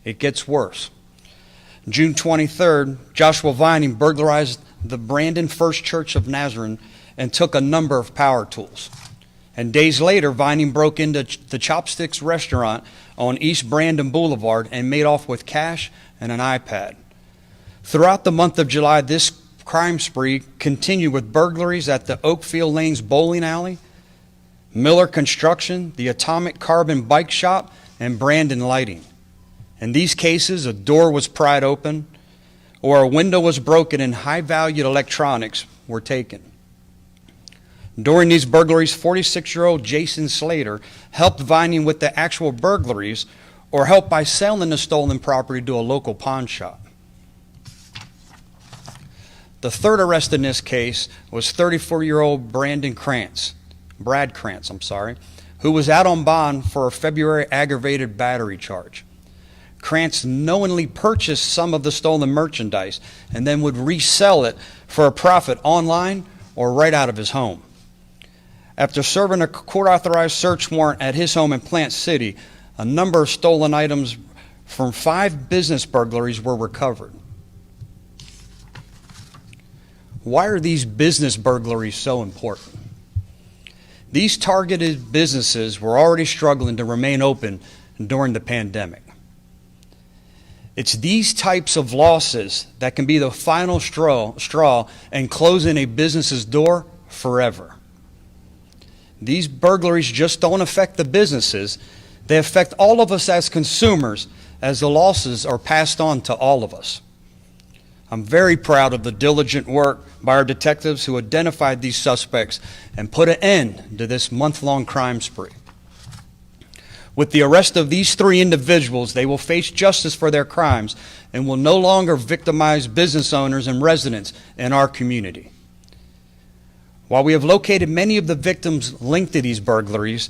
It gets worse. June 23rd, Joshua Vining burglarized the Brandon First Church of Nazarene and took a number of power tools. And days later, Vining broke into the Chopsticks restaurant on East Brandon Boulevard and made off with cash and an iPad. Throughout the month of July, this crime spree continued with burglaries at the Oakfield Lanes Bowling Alley, Miller Construction, the Atomic Carbon Bike Shop, and Brandon Lighting. In these cases, a door was pried open or a window was broken and high-valued electronics were taken. During these burglaries, 46-year-old Jason Slater helped Vining with the actual burglaries or helped by selling the stolen property to a local pawn shop. The third arrest in this case was 34-year-old Brad Krantz, who was out on bond for a February aggravated battery charge. Krantz knowingly purchased some of the stolen merchandise and then would resell it for a profit online or right out of his home. After serving a court-authorized search warrant at his home in Plant City, a number of stolen items from 5 business burglaries were recovered. Why are these business burglaries so important? These targeted businesses were already struggling to remain open during the pandemic. It's these types of losses that can be the final straw and closing a business's door forever. These burglaries just don't affect the businesses. They affect all of us as consumers, as the losses are passed on to all of us. I'm very proud of the diligent work by our detectives who identified these suspects and put an end to this month-long crime spree. With the arrest of these 3 individuals, they will face justice for their crimes and will no longer victimize business owners and residents in our community. While we have located many of the victims linked to these burglaries,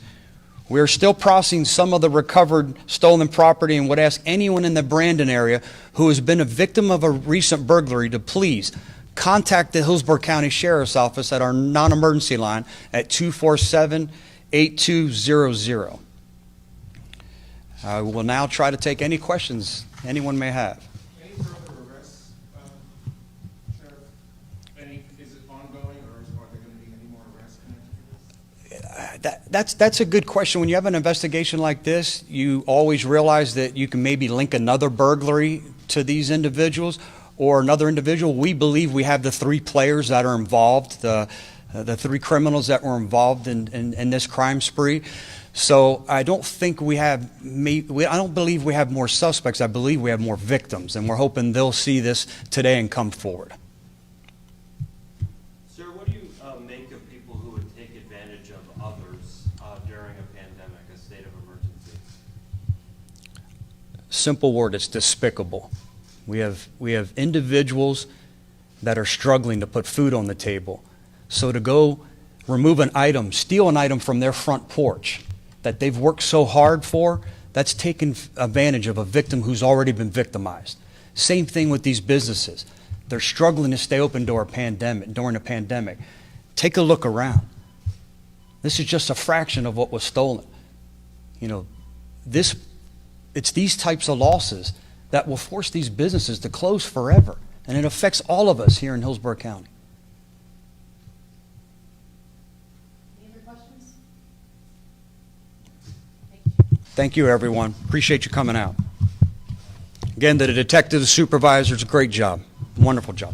we are still processing some of the recovered stolen property and would ask anyone in the Brandon area who has been a victim of a recent burglary to please contact the Hillsborough County Sheriff's Office at our non-emergency line at 247-8200. I will now try to take any questions anyone may have. Any further arrests, Sheriff? Is it ongoing, or are there going to be any more arrests connected to this? That's a good question. When you have an investigation like this, you always realize that you can maybe link another burglary to these individuals or another individual. We believe we have the 3 players that are involved, the 3 criminals that were involved in this crime spree. So I don't think I don't believe we have more suspects. I believe we have more victims, and we're hoping they'll see this today and come forward. Sir, what do you make of people who would take advantage of others during a pandemic, a state of emergency? Simple word, it's despicable. We have individuals that are struggling to put food on the table. So to go remove an item, steal an item from their front porch that they've worked so hard for, that's taking advantage of a victim who's already been victimized. Same thing with these businesses. They're struggling to stay open during a pandemic. Take a look around. This is just a fraction of what was stolen. It's these types of losses that will force these businesses to close forever, and it affects all of us here in Hillsborough County. Thank you, everyone. Appreciate you coming out. Again, the detective, the supervisors, great job. Wonderful job.